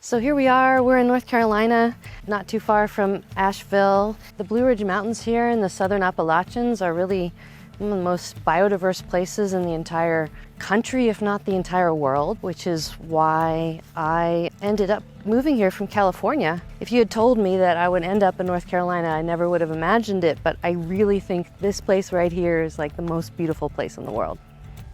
So here we are, we're in North Carolina, not too far from Asheville. The Blue Ridge Mountains here in the southern Appalachians are really one of the most biodiverse places in the entire country, if not the entire world, which is why I ended up moving here from California. If you had told me that I would end up in North Carolina, I never would have imagined it, but I really think this place right here is like the most beautiful place in the world.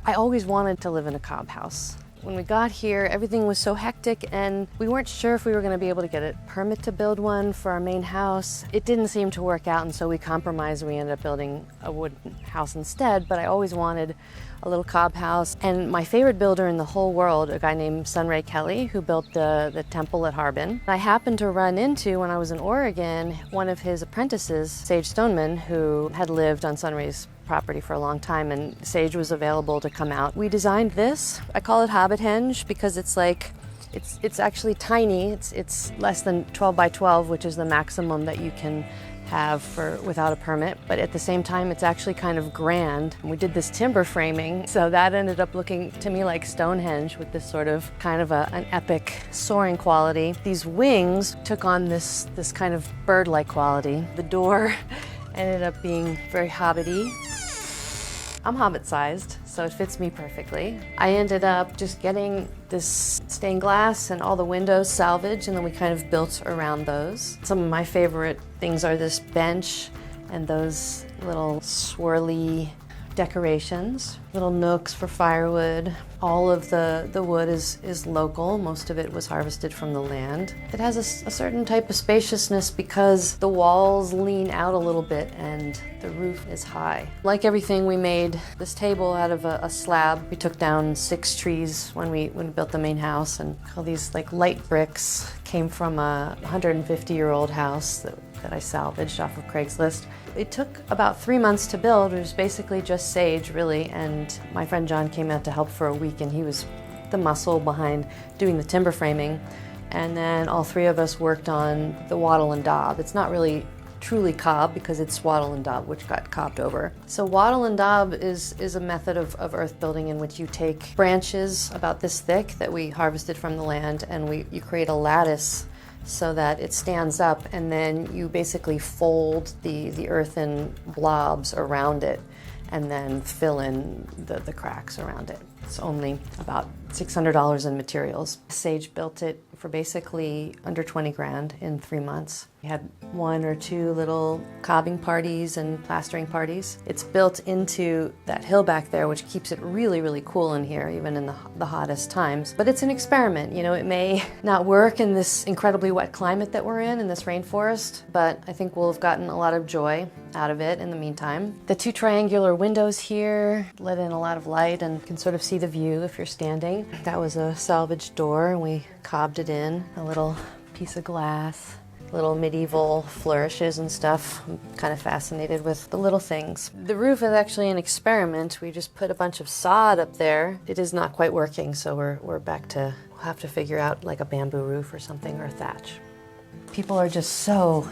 I always wanted to live in a cob house. When we got here, everything was so hectic and we weren't sure if we were going to be able to get a permit to build one for our main house. It didn't seem to work out, and so we compromised and we ended up building a wooden house instead, but I always wanted a little cob house. And my favorite builder in the whole world, a guy named Sunray Kelly, who built the temple at Harbin. I happened to run into, when I was in Oregon, one of his apprentices, Sage Stoneman, who had lived on Sunray's property for a long time, and Sage was available to come out. We designed this. I call it hobbit hinge because it's actually tiny. It's less than 12 by 12, which is the maximum that you can have without a permit, but at the same time it's actually kind of grand. We did this timber framing, so that ended up looking to me like Stonehenge with this sort of kind of an epic soaring quality. These wings took on this kind of bird-like quality. The door ended up being very hobbity. I'm hobbit-sized, so it fits me perfectly. I ended up just getting this stained glass and all the windows salvaged, and then we kind of built around those. Some of my favorite things are this bench and those little swirly decorations, little nooks for firewood. All of the wood is local. Most of it was harvested from the land. It has a certain type of spaciousness because the walls lean out a little bit and the roof is high. Like everything, we made this table out of a slab. We took down 6 trees when we built the main house, and all these like light bricks came from a 150-year-old house that I salvaged off of Craigslist. It took about 3 months to build. It was basically just sage, really, and my friend John came out to help for a week, and he was the muscle behind doing the timber framing. And then all 3 of us worked on the wattle and daub. It's not really truly cob because it's wattle and daub, which got cobbed over. So wattle and daub is a method of earth building in which you take branches about this thick that we harvested from the land, and you create a lattice so that it stands up, and then you basically fold the earthen blobs around it and then fill in the cracks around it. It's only about $600 in materials. Sage built it for basically under 20 grand in 3 months. We had 1 or 2 little cobbing parties and plastering parties. It's built into that hill back there, which keeps it really, really cool in here, even in the hottest times. But it's an experiment. You know, it may not work in this incredibly wet climate that we're in this rainforest, but I think we'll have gotten a lot of joy out of it in the meantime. The 2 triangular windows here let in a lot of light, and you can sort of see the view if you're standing. That was a salvaged door, and we cobbed it in, a little piece of glass. Little medieval flourishes and stuff. I'm kind of fascinated with the little things. The roof is actually an experiment. We just put a bunch of sod up there. It is not quite working, so we're back to, we'll have to figure out like a bamboo roof or something, or thatch. People are just so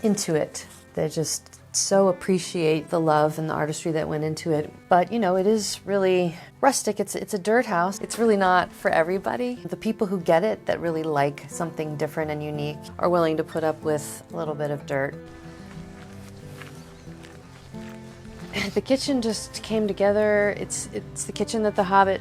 into it. They just so appreciate the love and the artistry that went into it. But you know, it is really rustic. It's a dirt house. It's really not for everybody. The people who get it, that really like something different and unique, are willing to put up with a little bit of dirt. The kitchen just came together. It's the kitchen that the Hobbit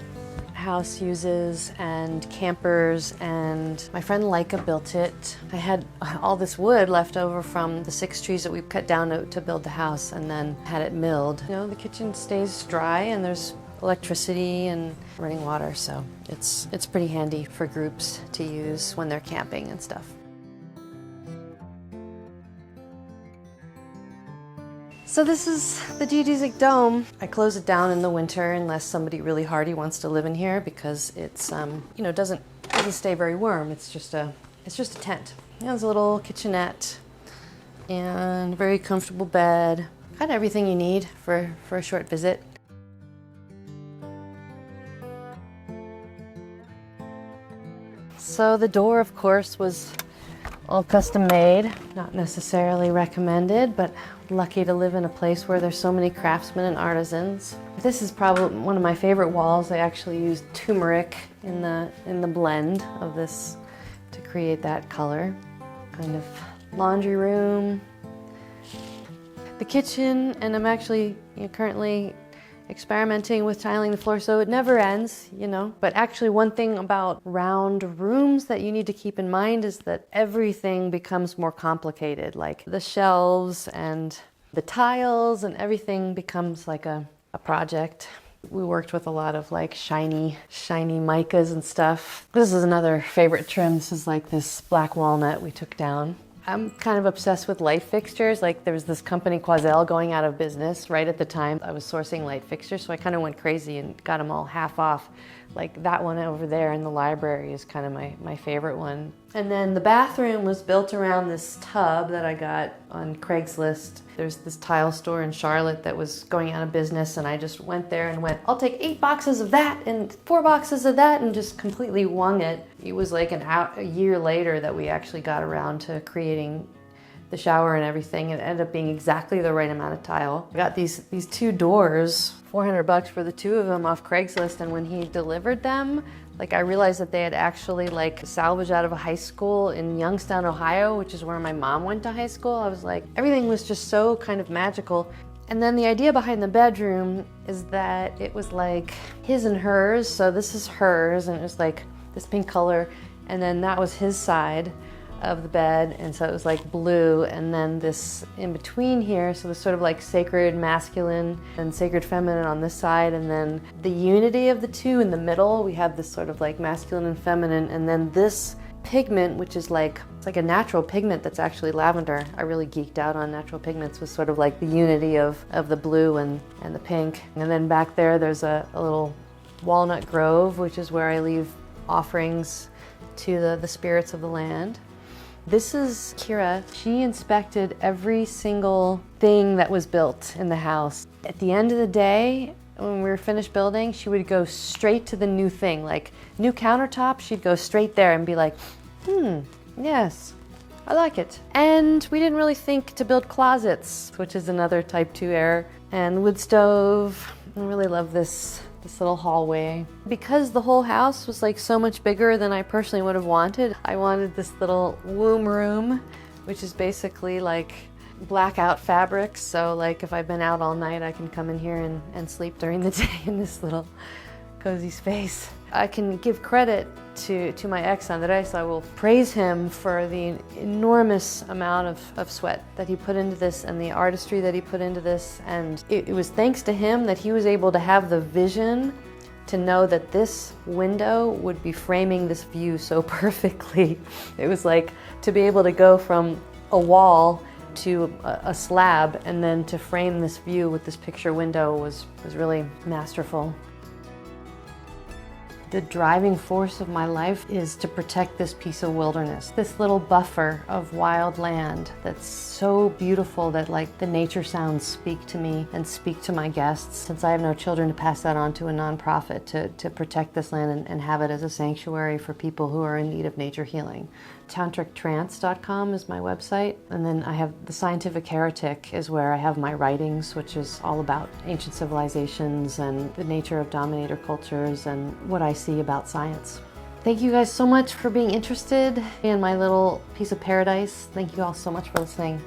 house uses, and campers, and my friend Leica built it. I had all this wood left over from the 6 trees that we cut down to build the house, and then had it milled. You know, the kitchen stays dry, and there's electricity and running water, so it's pretty handy for groups to use when they're camping and stuff. So this is the Geodesic dome. I close it down in the winter unless somebody really hardy wants to live in here, because it's you know, doesn't stay very warm. It's just a tent. There's a little kitchenette and a very comfortable bed. Kind of everything you need for a short visit. So the door, of course, was all custom made. Not necessarily recommended, but lucky to live in a place where there's so many craftsmen and artisans. This is probably one of my favorite walls. I actually used turmeric in the blend of this to create that color. Kind of laundry room. The kitchen, and I'm actually currently experimenting with tiling the floor so it never ends, But actually one thing about round rooms that you need to keep in mind is that everything becomes more complicated, like the shelves and the tiles and everything becomes like a project. We worked with a lot of like shiny micas and stuff. This is another favorite trim. This is like this black walnut we took down. I'm kind of obsessed with light fixtures. Like there was this company, Quoizel, going out of business right at the time I was sourcing light fixtures, so I kind of went crazy and got them all half off. Like that one over there in the library is kind of my favorite one. And then the bathroom was built around this tub that I got on Craigslist. There's this tile store in Charlotte that was going out of business, and I just went there and went, I'll take 8 boxes of that and 4 boxes of that, and just completely wung it. It was like a year later that we actually got around to creating the shower and everything. It ended up being exactly the right amount of tile. I got these 2 doors, $400 for the 2 of them off Craigslist, and when he delivered them, like I realized that they had actually like salvaged out of a high school in Youngstown, Ohio, which is where my mom went to high school. I was like, everything was just so kind of magical. And then the idea behind the bedroom is that it was like his and hers. So this is hers, and it was like this pink color, and then that was his side of the bed, and so it was like blue, and then this in between here, so it was sort of like sacred masculine and sacred feminine on this side, and then the unity of the two in the middle, we have this sort of like masculine and feminine, and then this pigment, which is like, it's like a natural pigment that's actually lavender. I really geeked out on natural pigments, was sort of like the unity of the blue and the pink. And then back there's a little walnut grove, which is where I leave offerings to the spirits of the land. This is Kira. She inspected every single thing that was built in the house. At the end of the day, when we were finished building, she would go straight to the new thing. Like new countertop, she'd go straight there and be like, yes, I like it. And we didn't really think to build closets, which is another type 2 error. And wood stove. I really love this little hallway. Because the whole house was like so much bigger than I personally would have wanted, I wanted this little womb room, which is basically like blackout fabrics. So like if I've been out all night, I can come in here and sleep during the day in this little cozy space. I can give credit to my ex Andres. I will praise him for the enormous amount of sweat that he put into this and the artistry that he put into this. And it was thanks to him that he was able to have the vision to know that this window would be framing this view so perfectly. It was like to be able to go from a wall to a slab and then to frame this view with this picture window was really masterful. The driving force of my life is to protect this piece of wilderness, this little buffer of wild land that's so beautiful that like the nature sounds speak to me and speak to my guests. Since I have no children, to pass that on to a nonprofit to protect this land and have it as a sanctuary for people who are in need of nature healing. TantricTrance.com is my website, and then I have The Scientific Heretic is where I have my writings, which is all about ancient civilizations and the nature of dominator cultures and what I see about science. Thank you guys so much for being interested in my little piece of paradise. Thank you all so much for listening.